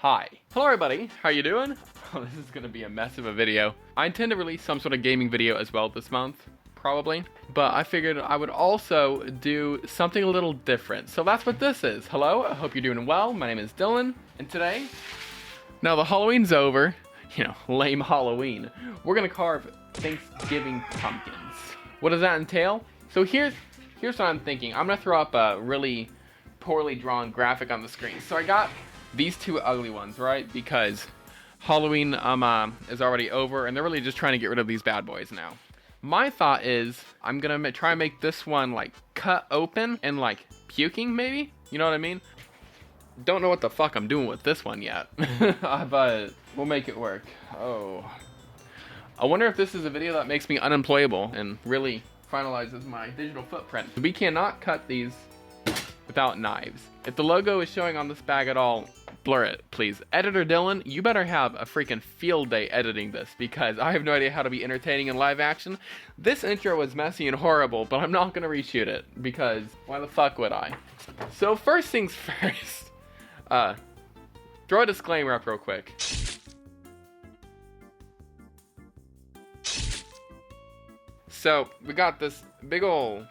Hi. Hello everybody, how you doing? Oh, this is gonna be a mess of a video. I intend to release some sort of gaming video as well this month, probably. But I figured I would also do something a little different. So that's what this is. Hello, I hope you're doing well. My name is Dylan, and today, now the Halloween's over, you know, lame Halloween. We're gonna carve Thanksgiving pumpkins. What does that entail? So here's what I'm thinking. I'm gonna throw up a really poorly drawn graphic on the screen. So I got these two ugly ones, right? Because Halloween is already over and they're really just trying to get rid of these bad boys now. My thought is I'm gonna try and make this one like cut open and like puking maybe? You know what I mean? Don't know what the fuck I'm doing with this one yet, but we'll make it work. Oh. I wonder if this is a video that makes me unemployable and really finalizes my digital footprint. We cannot cut these without knives. If the logo is showing on this bag at all, blur it, please. Editor Dylan, you better have a freaking field day editing this because I have no idea how to be entertaining in live action. This intro was messy and horrible, but I'm not gonna reshoot it because why the fuck would I? So first things first, throw a disclaimer up real quick. So we got this big ol'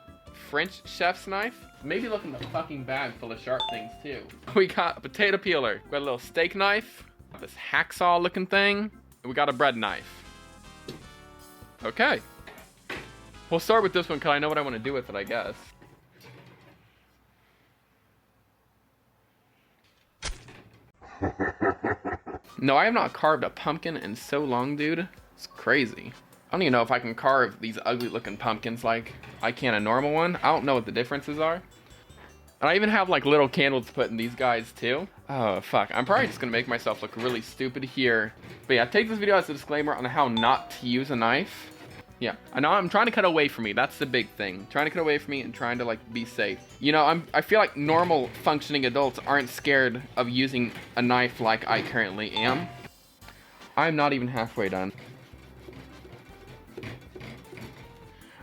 French chef's knife. Maybe look in the fucking bag full of sharp things too. We got a potato peeler. We got a little steak knife. This hacksaw looking thing. And we got a bread knife. Okay. We'll start with this one because I know what I want to do with it, I guess. No, I have not carved a pumpkin in so long, dude. It's crazy. I don't even know if I can carve these ugly looking pumpkins like I can a normal one. I don't know what the differences are. And I even have like little candles to put in these guys too. Oh fuck, I'm probably just gonna make myself look really stupid here. But yeah, take this video as a disclaimer on how not to use a knife. Yeah, I know I'm trying to cut away from me. That's the big thing. Trying to cut away from me and trying to like be safe. You know, I feel like normal functioning adults aren't scared of using a knife like I currently am. I'm not even halfway done.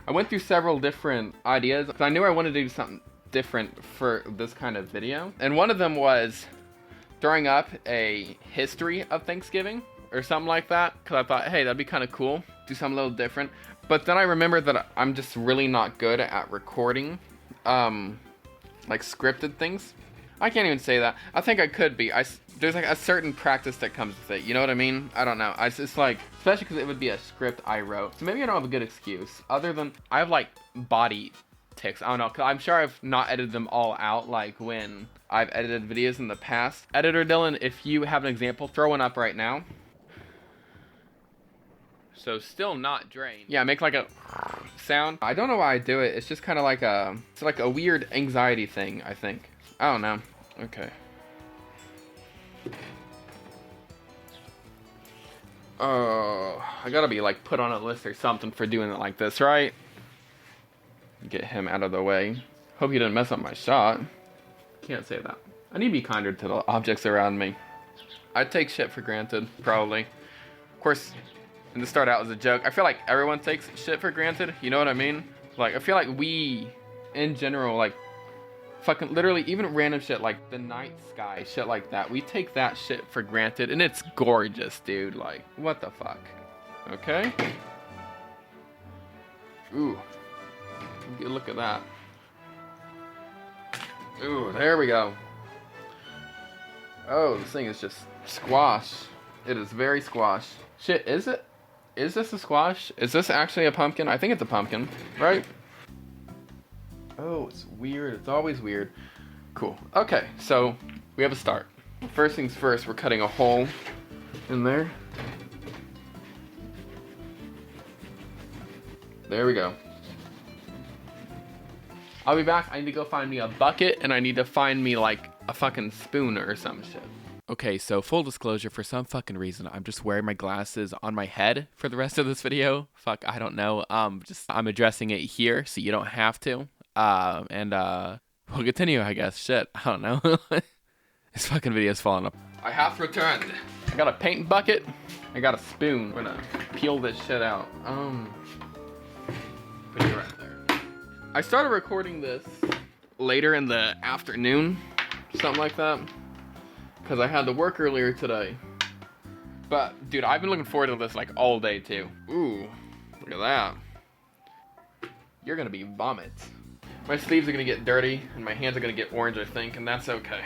I went through several different ideas because I knew I wanted to do something different for this kind of video. And one of them was throwing up a history of Thanksgiving or something like that. Because I thought, hey, that'd be kind of cool. Do something a little different. But then I remembered that I'm just really not good at recording like scripted things. I can't even say that. I think I could be. There's like a certain practice that comes with it. You know what I mean? I don't know. It's like, especially because it would be a script I wrote. So maybe I don't have a good excuse. Other than, I have like body tics. I don't know. Cause I'm sure I've not edited them all out like when I've edited videos in the past. Editor Dylan, if you have an example, throw one up right now. So still not drained. Yeah, make like a sound. I don't know why I do it. It's just kind of like it's like a weird anxiety thing, I think. I don't know. Okay. Oh, I gotta be like put on a list or something for doing it like this, right? Get him out of the way. Hope he didn't mess up my shot. Can't say that. I need to be kinder to the objects around me. I take shit for granted, probably. Of course, and to start out as a joke, I feel like everyone takes shit for granted. You know what I mean? Like, I feel like we, in general, like, fucking literally even random shit like the night sky, shit like that. We take that shit for granted and it's gorgeous, dude. Like, what the fuck? Okay. Ooh. Good look at that. Ooh, there we go. Oh, this thing is just squash. It is very squash. Shit, is it? Is this a squash? Is this actually a pumpkin? I think it's a pumpkin, right? Oh, it's weird. It's always weird. Cool. Okay, so we have a start. First things first, we're cutting a hole in there. There we go. I'll be back. I need to go find me a bucket and I need to find me like a fucking spoon or some shit. Okay, so full disclosure, for some fucking reason, I'm just wearing my glasses on my head for the rest of this video. Fuck, I don't know. I'm addressing it here so you don't have to. We'll continue, I guess. Shit, I don't know. This fucking video's falling up. I have returned. I got a paint bucket. I got a spoon. We're gonna peel this shit out. Put it right there. I started recording this later in the afternoon, something like that. because I had to work earlier today. But, dude, I've been looking forward to this, like, all day, too. Ooh, look at that. You're gonna be vomit. My sleeves are gonna get dirty, and my hands are gonna get orange, I think, and that's okay.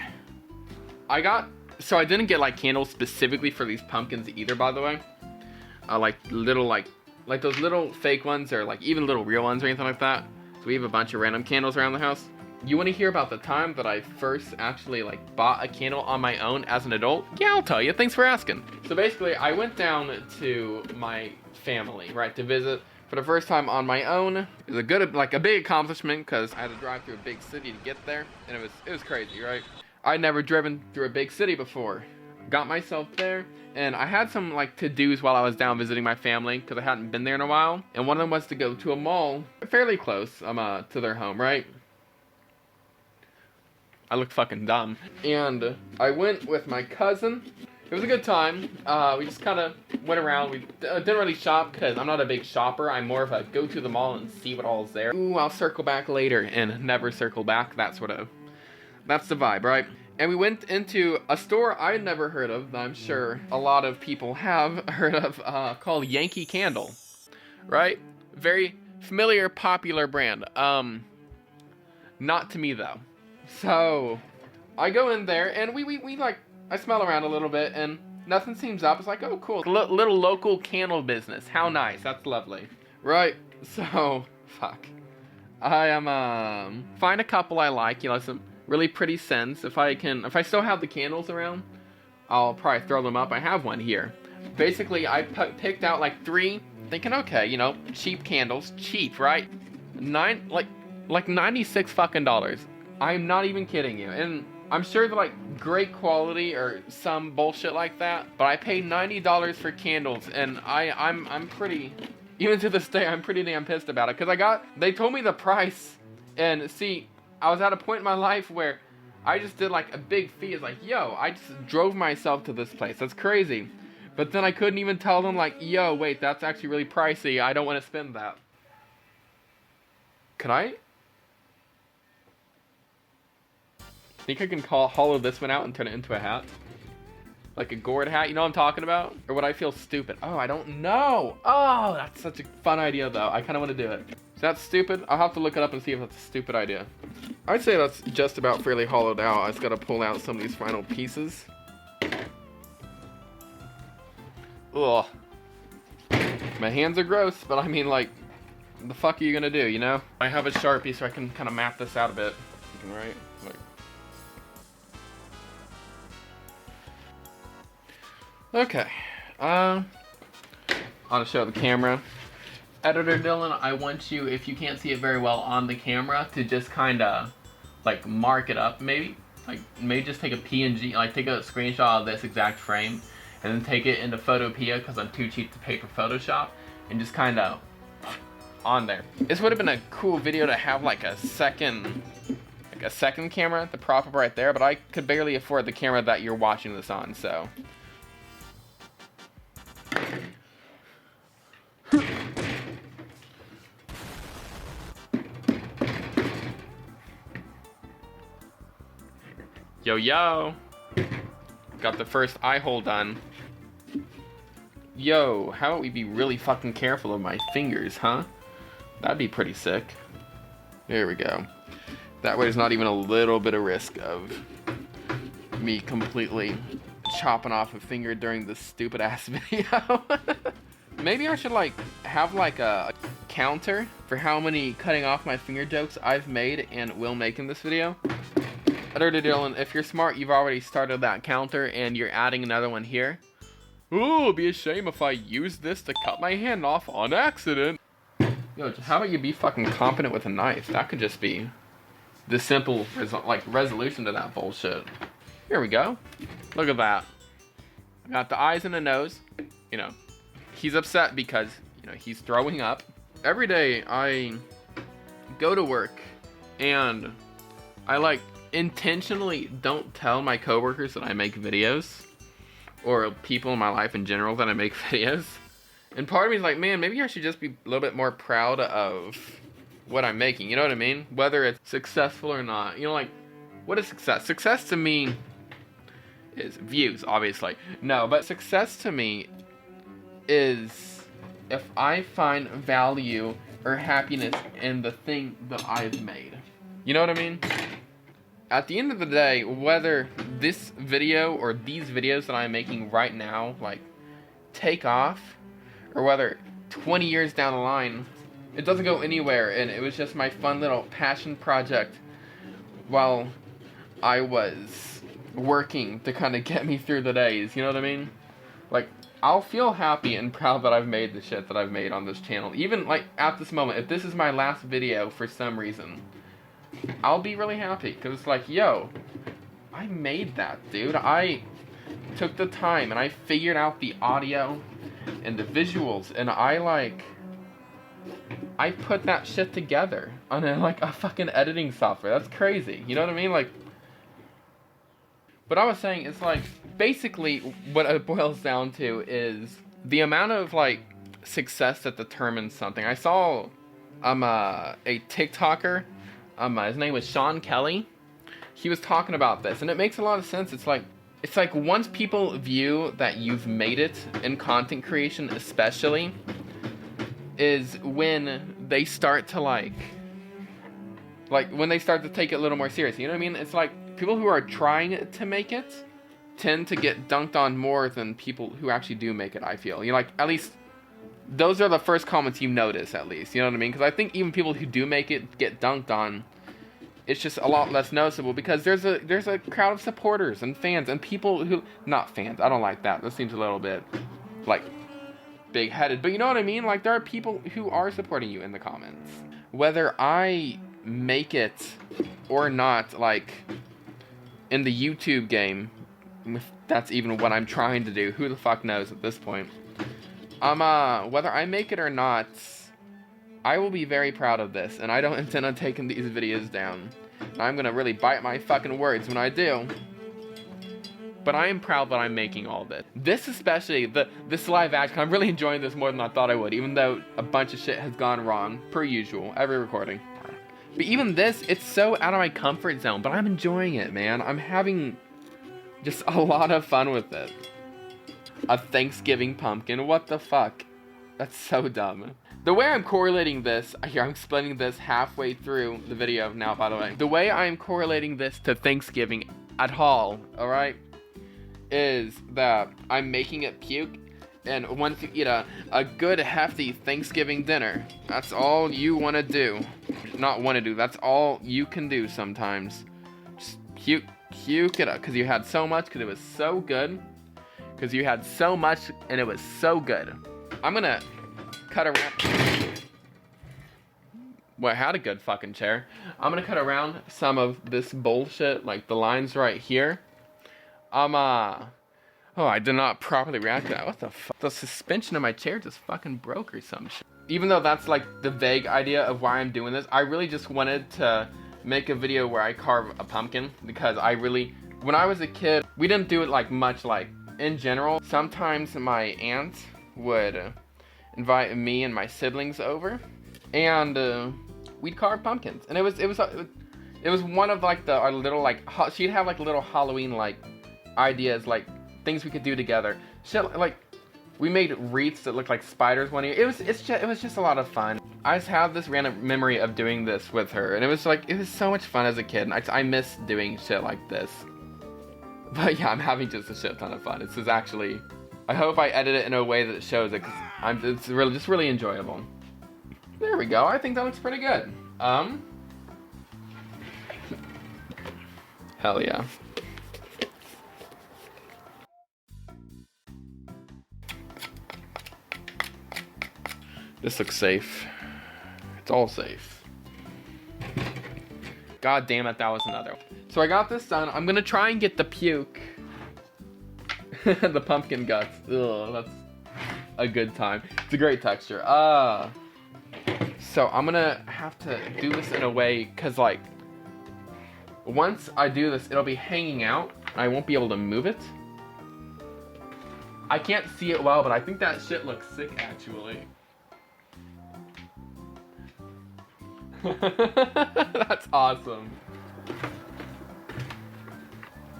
So I didn't get, like, candles specifically for these pumpkins either, by the way. Like, little, like those little fake ones, or, like, even little real ones or anything like that. So we have a bunch of random candles around the house. You want to hear about the time that I first actually, like, bought a candle on my own as an adult? Yeah, I'll tell you. Thanks for asking. So basically, I went down to my family, right, to visit for the first time on my own. It was a big accomplishment, because I had to drive through a big city to get there, and it was crazy, right? I'd never driven through a big city before. Got myself there, and I had some, like, to-dos while I was down visiting my family, because I hadn't been there in a while. And one of them was to go to a mall fairly close to their home, right? I look fucking dumb. And I went with my cousin. It was a good time. We just kind of went around. We didn't really shop, because I'm not a big shopper. I'm more of a go to the mall and see what all is there. Ooh, I'll circle back later, and never circle back. That's the vibe, right? And we went into a store I had never heard of, that I'm sure a lot of people have heard of, called Yankee Candle, right? Very familiar, popular brand. Not to me, though. So, I go in there, and we like, I smell around a little bit, and nothing seems up. It's like, oh, cool. Little local candle business. How nice. That's lovely. Right? So, fuck. I am, find a couple I like, you know, some really pretty scents. If I still have the candles around, I'll probably throw them up. I have one here. Basically, I picked out like 3, thinking, okay, you know, cheap candles, cheap, right? Like 96 fucking dollars. I'm not even kidding you. And I'm sure they're like great quality or some bullshit like that, but I paid $90 for candles, and I'm pretty, even to this day, I'm pretty damn pissed about it, because they told me the price, and see, I was at a point in my life where I just did like a big fee. It's like, yo, I just drove myself to this place. That's crazy. But then I couldn't even tell them, like, yo, wait, that's actually really pricey. I don't want to spend that. Could I? Think I can hollow this one out and turn it into a hat? Like a gourd hat, you know what I'm talking about? Or would I feel stupid? Oh, I don't know. Oh, that's such a fun idea, though. I kind of want to do it. Is that stupid? I'll have to look it up and see if that's a stupid idea. I'd say that's just about fairly hollowed out. I just got to pull out some of these final pieces. Ugh. My hands are gross, but I mean, like, what the fuck are you going to do, you know? I have a Sharpie so I can kind of map this out a bit. Right? Like. Okay, I'll just show the camera. Editor Dylan, I want you, if you can't see it very well on the camera, to just kind of, like, mark it up, maybe. Like, maybe just take a PNG, like, take a screenshot of this exact frame, and then take it into Photopea, because I'm too cheap to pay for Photoshop, and just kind of on there. This would have been a cool video to have, like, a second camera to prop up right there, but I could barely afford the camera that you're watching this on, so. Yo, got the first eye hole done. Yo, how about we be really fucking careful of my fingers, huh? That'd be pretty sick. There we go. That way there's not even a little bit of risk of me completely chopping off a finger during this stupid ass video. Maybe I should like have like a counter for how many cutting off my finger jokes I've made and will make in this video. Editor Dylan, if you're smart, you've already started that counter and you're adding another one here. Ooh, it'd be a shame if I use this to cut my hand off on accident. Yo, how about you be fucking competent with a knife? That could just be the simple resolution to that bullshit. Here we go. Look at that. I got the eyes and the nose. You know, he's upset because, you know, he's throwing up. Every day I go to work and I like intentionally don't tell my coworkers that I make videos, or people in my life in general that I make videos. And part of me is like, man, maybe I should just be a little bit more proud of what I'm making, you know what I mean? Whether it's successful or not. You know, like, what is success? Success to me is views, obviously. No, but success to me is if I find value or happiness in the thing that I've made. You know what I mean? At the end of the day, whether this video or these videos that I'm making right now, like, take off, or whether 20 years down the line, it doesn't go anywhere, and it was just my fun little passion project while I was working to kind of get me through the days, you know what I mean? Like, I'll feel happy and proud that I've made the shit that I've made on this channel. Even, like, at this moment, if this is my last video for some reason, I'll be really happy, because it's like, yo, I made that, dude. I took the time, and I figured out the audio and the visuals, and I put that shit together on a fucking editing software. That's crazy, you know what I mean? Like, what I was saying is, like, basically what it boils down to is the amount of, like, success that determines something. I saw a TikToker, his name was Sean Kelly. He was talking about this, and it makes a lot of sense. It's like once people view that you've made it in content creation, especially, is when they start to like when they start to take it a little more seriously. You know what I mean? It's like people who are trying to make it tend to get dunked on more than people who actually do make it, I feel. You know, like, at least those are the first comments you notice, at least. You know what I mean? Because I think even people who do make it get dunked on, it's just a lot less noticeable because there's a crowd of supporters and fans and people who... Not fans, I don't like that. That seems a little bit, like, big-headed. But you know what I mean? Like, there are people who are supporting you in the comments. Whether I make it or not, like, in the YouTube game, if that's even what I'm trying to do, who the fuck knows at this point. Whether I make it or not, I will be very proud of this, and I don't intend on taking these videos down. I'm gonna really bite my fucking words when I do. But I am proud that I'm making all this. This especially, this live action, I'm really enjoying this more than I thought I would, even though a bunch of shit has gone wrong, per usual, every recording. But even this, it's so out of my comfort zone, but I'm enjoying it, man. I'm having just a lot of fun with it. A Thanksgiving pumpkin, what the fuck? That's so dumb. The way I'm correlating this, here I'm explaining this halfway through the video now, by the way. The way I'm correlating this to Thanksgiving at all, alright, is that I'm making it puke, and once you eat a good hefty Thanksgiving dinner, that's all you want to do. Not want to do, that's all you can do sometimes. Just puke it up, because you had so much, because it was so good. Because you had so much, and it was so good. I'm gonna cut around... Well, I had a good fucking chair. I'm gonna cut around some of this bullshit, like the lines right here. Oh, I did not properly react to that. What the fuck? The suspension of my chair just fucking broke or some shit. Even though that's like the vague idea of why I'm doing this, I really just wanted to make a video where I carve a pumpkin, because I really, when I was a kid, we didn't do it like much. Like, in general, sometimes my aunt would invite me and my siblings over, and we'd carve pumpkins, and it was one of like our little like she'd have like little Halloween like ideas, like things we could do together. Shit, like we made wreaths that looked like spiders one year. It was just a lot of fun. I just have this random memory of doing this with her, and it was so much fun as a kid, and I miss doing shit like this. But yeah, I'm having just a shit ton of fun. This is actually, I hope I edit it in a way that shows it, because it's really enjoyable. There we go. I think that looks pretty good. Hell yeah. This looks safe. It's all safe. God damn it, that was another one. So I got this done. I'm gonna try and get the puke. The pumpkin guts. Ugh, that's a good time. It's a great texture. So I'm gonna have to do this in a way, cause like, once I do this, it'll be hanging out. I won't be able to move it. I can't see it well, but I think that shit looks sick, actually. That's awesome.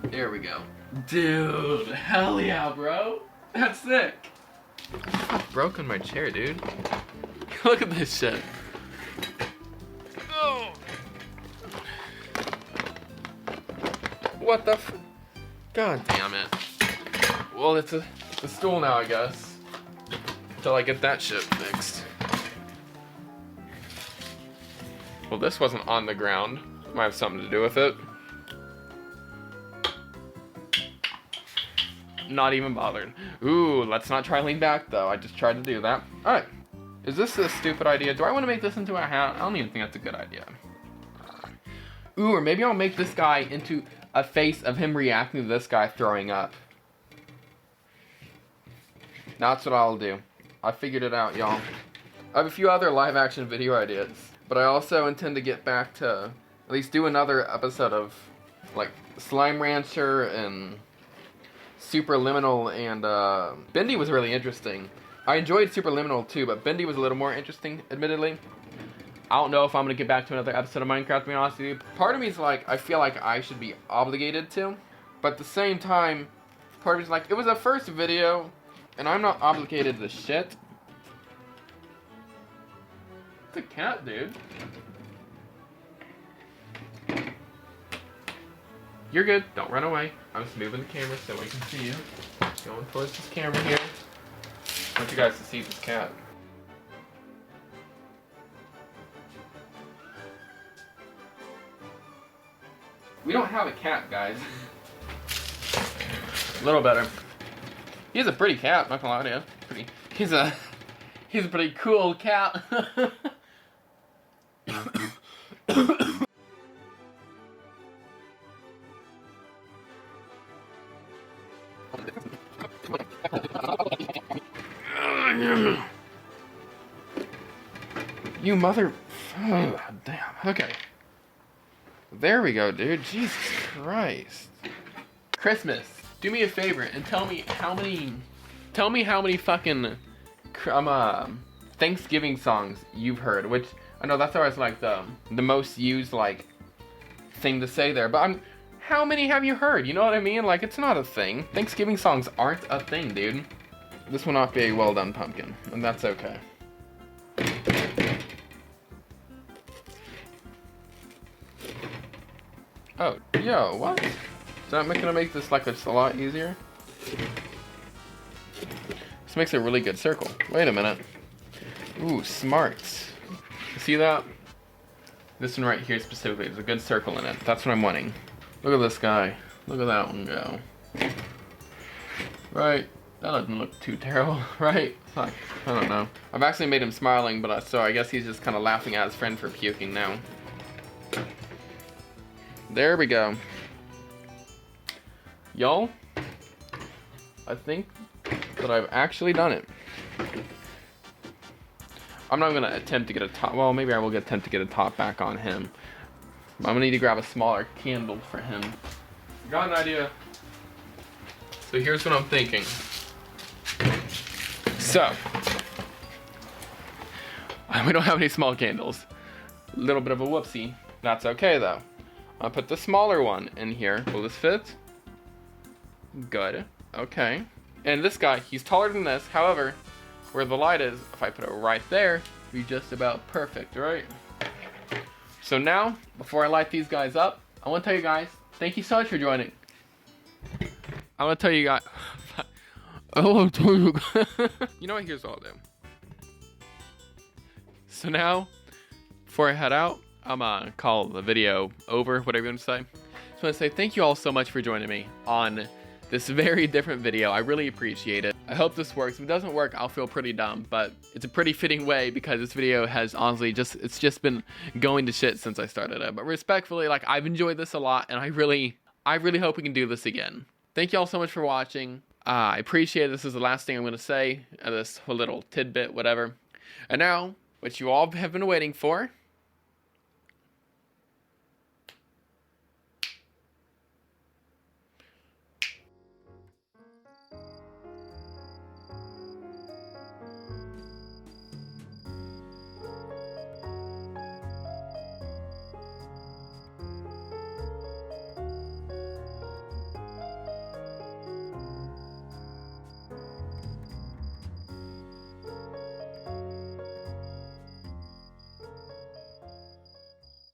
There we go. Dude, hell yeah, bro. That's sick. I broke my chair, dude. Look at this shit. Oh. What the f... God damn it. Well, it's a stool now, I guess. Until I get that shit fixed. Well, this wasn't on the ground. Might have something to do with it. Not even bothered. Ooh, let's not try lean back though. I just tried to do that. Alright. Is this a stupid idea? Do I want to make this into a hat? I don't even think that's a good idea. Ooh, or maybe I'll make this guy into a face of him reacting to this guy throwing up. That's what I'll do. I figured it out, y'all. I have a few other live action video ideas. But I also intend to get back to at least do another episode of like Slime Rancher and Superliminal, and Bendy was really interesting. I enjoyed Superliminal too, but Bendy was a little more interesting, admittedly. I don't know if I'm gonna get back to another episode of Minecraft, to be honest with you. Part of me is like, I feel like I should be obligated to, but at the same time, part of me is like, it was a first video, and I'm not obligated to shit. It's a cat, dude. You're good. Don't run away. I'm just moving the camera so we can see you. Going towards this camera here. I want you guys to see this cat. We don't have a cat, guys. A little better. He's a pretty cat, not gonna lie to you. He's a pretty cool cat. You mother... Oh, damn. Okay. There we go, dude. Jesus Christ. Christmas. Do me a favor and tell me how many... Tell me how many fucking... Thanksgiving songs you've heard. Which, I know that's always like the most used, like, thing to say there. But how many have you heard? You know what I mean? Like, it's not a thing. Thanksgiving songs aren't a thing, dude. This will not be a well done pumpkin. And that's okay. Oh, yo, what? Is that gonna make this like a lot easier? This makes a really good circle. Wait a minute. Ooh, smarts. You see that? This one right here specifically, there's a good circle in it. That's what I'm wanting. Look at this guy. Look at that one go. Right. That doesn't look too terrible, right? Like, I don't know. I've actually made him smiling, but so I guess he's just kind of laughing at his friend for puking now. There we go. Y'all, I think that I've actually done it. I'm not gonna attempt to get a top, well, maybe I will attempt to get a top back on him. I'm gonna need to grab a smaller candle for him. Got an idea. So here's what I'm thinking. So, we don't have any small candles. A little bit of a whoopsie. That's okay though. I'll put the smaller one in here. Will this fit? Good. Okay. And this guy, he's taller than this. However, where the light is, if I put it right there, it'd be just about perfect, right? So now, before I light these guys up, I want to tell you guys, thank you so much for joining. I want to tell you guys... Oh, you know what? Here's what I'll do. So now, before I head out, I'm gonna call the video over, whatever you want to say. Just want to say thank you all so much for joining me on this very different video. I really appreciate it. I hope this works. If it doesn't work, I'll feel pretty dumb, but it's a pretty fitting way because this video has honestly it's just been going to shit since I started it. But respectfully, like, I've enjoyed this a lot, and I really hope we can do this again. Thank you all so much for watching. I appreciate it. This is the last thing I'm going to say, this little tidbit, whatever. And now, what you all have been waiting for,